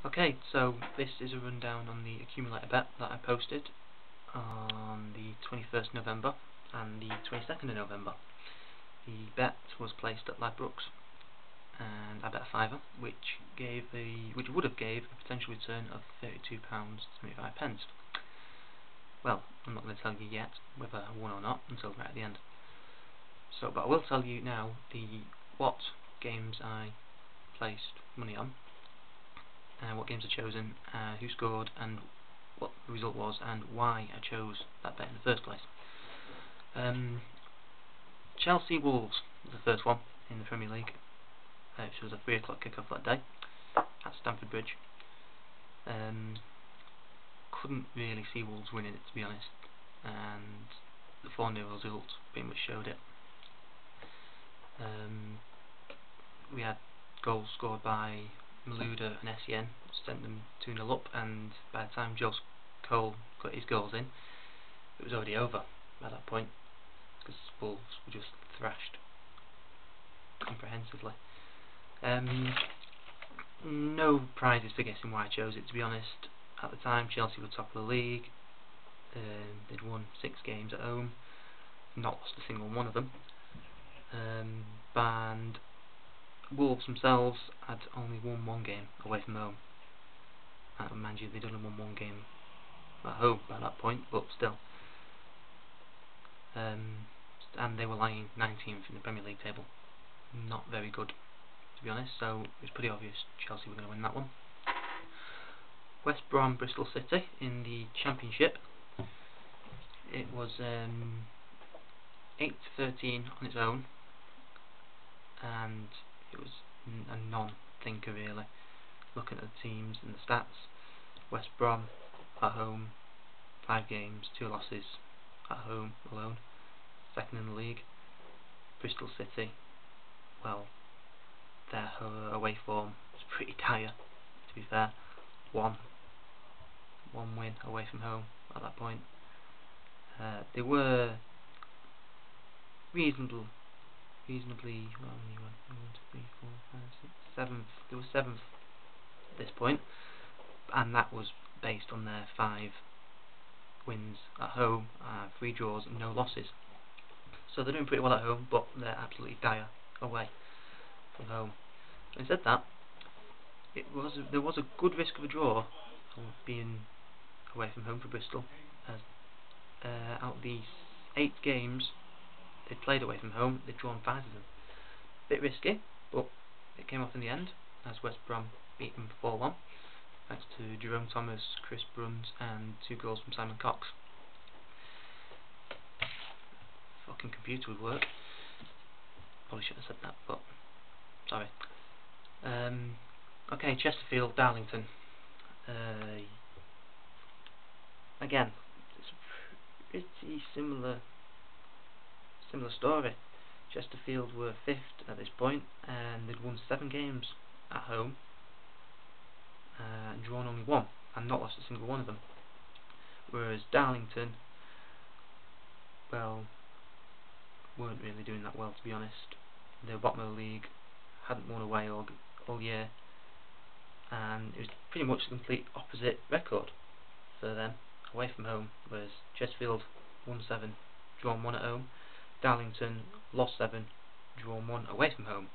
Okay, so this is a rundown on the accumulator bet that I posted on the 21st November and the 22nd of November. The bet was placed at Ladbrokes, and I bet a fiver, which would have gave a potential return of £32.75. Well, I'm not going to tell you yet whether I won or not until right at the end. But I will tell you now what games I placed money on, what games I chosen, who scored, and what the result was, and why I chose that bet in the first place. Chelsea Wolves was the first one in the Premier League, which was a 3 o'clock kick-off that day at Stamford Bridge. Couldn't really see Wolves winning it, to be honest, and the 4-0 result pretty much showed it. We had goals scored by Malouda and Essien, sent them 2-0 up, and by the time Joe Cole got his goals in, it was already over at that point, because Wolves were just thrashed comprehensively. No prizes for guessing why I chose it, to be honest. At the time, Chelsea were top of the league. They'd won 6 games at home, not lost a single one of them. And Wolves themselves had only won 1 game away from home. Mind you, they'd only won 1 game at home by that point, but still. And they were lying 19th in the Premier League table. Not very good, to be honest, so it was pretty obvious Chelsea were going to win that one. West Brom Bristol City in the Championship. It was 8-13 on its own, and it was a non-thinker really. Looking at the teams and the stats, West Brom at home, 5 games, 2 losses at home alone, second in the league. Bristol City, well, their away form was pretty dire, to be fair. One win away from home at that point. They were reasonably, well, 7th. They were 7th at this point, and that was based on their 5 wins at home, 3 draws and no losses. So they're doing pretty well at home, but they're absolutely dire away from home. Having said that, there was a good risk of a draw of being away from home for Bristol, as out of these 8 games they'd played away from home, they'd drawn 5 of them. Bit risky, but it came off in the end, as West Brom beat them 4-1, thanks to Jerome Thomas, Chris Bruns, and 2 goals from Simon Cox. Fucking computer would work. Probably shouldn't have said that, but sorry. Okay, Chesterfield Darlington. Again, it's a pretty similar story. Chesterfield were 5th at this point, and they'd won 7 games at home, and drawn only 1, and not lost a single one of them. Whereas Darlington, well, weren't really doing that well, to be honest. They were bottom of the league, hadn't won away all year, and it was pretty much the complete opposite record for them away from home. Whereas Chesterfield won 7, drawn 1 at home. Darlington lost 7, drawn 1 away from home,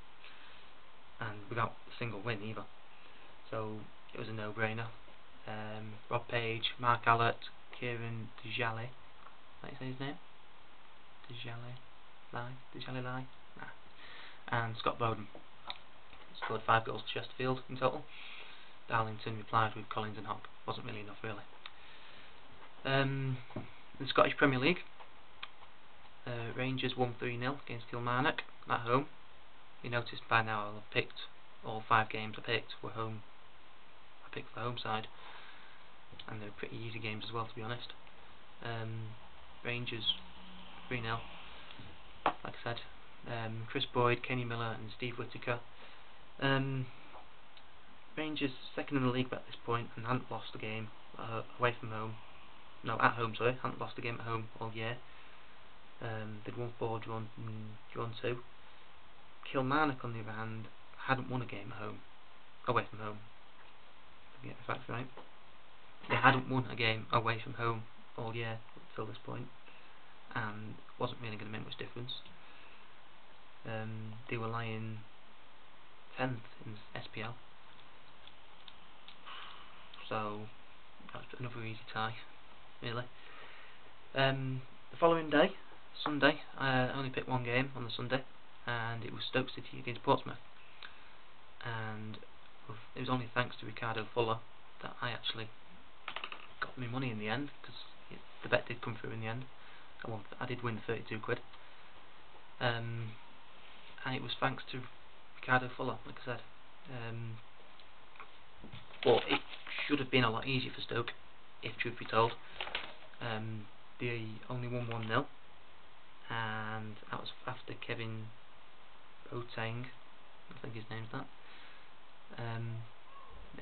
and without a single win either. So it was a no-brainer. Rob Page, Mark Allert, Kieran Djali, how do you say his name? Djali Lai? Nah. And Scott Bowden scored 5 goals for Chesterfield in total. Darlington replied with Collins and Hogg. Wasn't really enough, really. The Scottish Premier League, Rangers won 3-0 against Kilmarnock at home. You noticed by now I'll have picked all 5 games I picked were home. I picked the home side, and they were pretty easy games as well, to be honest. Rangers 3-0, like I said. Chris Boyd, Kenny Miller and Steve Whittaker. Rangers 2nd in the league at this point, and hadn't lost a game away from home. No, at home, sorry. Hadn't lost a game at home all year. They'd won 4, drawn 2. Kilmarnock, on the other hand, hadn't won a game at home, away from home. get the facts right. They hadn't won a game away from home all year up till this point, and wasn't really going to make much difference. They were lying 10th in SPL, so that was another easy tie, really. The following day, Sunday, I only picked one game on the Sunday, and it was Stoke City against Portsmouth. And it was only thanks to Ricardo Fuller that I actually got my money in the end, because the bet did come through in the end. I did win 32 quid. And it was thanks to Ricardo Fuller, like I said. But it should have been a lot easier for Stoke, if truth be told. They only won 1-0, and that was after Kevin Boateng, I think his name's that.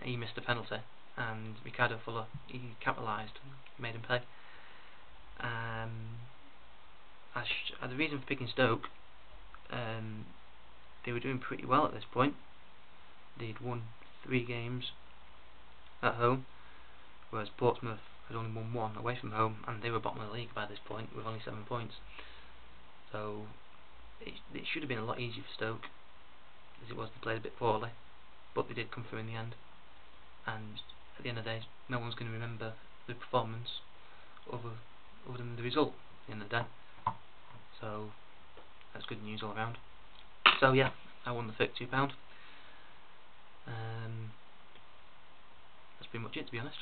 He missed a penalty, and Ricardo Fuller, he capitalised and made him pay. The reason for picking Stoke, they were doing pretty well at this point. They'd won 3 games at home, whereas Portsmouth had only won 1 away from home, and they were bottom of the league by this point with only 7 points. So it should have been a lot easier for Stoke, as it was. They played a bit poorly, but they did come through in the end. And at the end of the day, no one's going to remember the performance other than the result at the end of the day. So that's good news all around. So yeah, I won the £32. That's pretty much it, to be honest.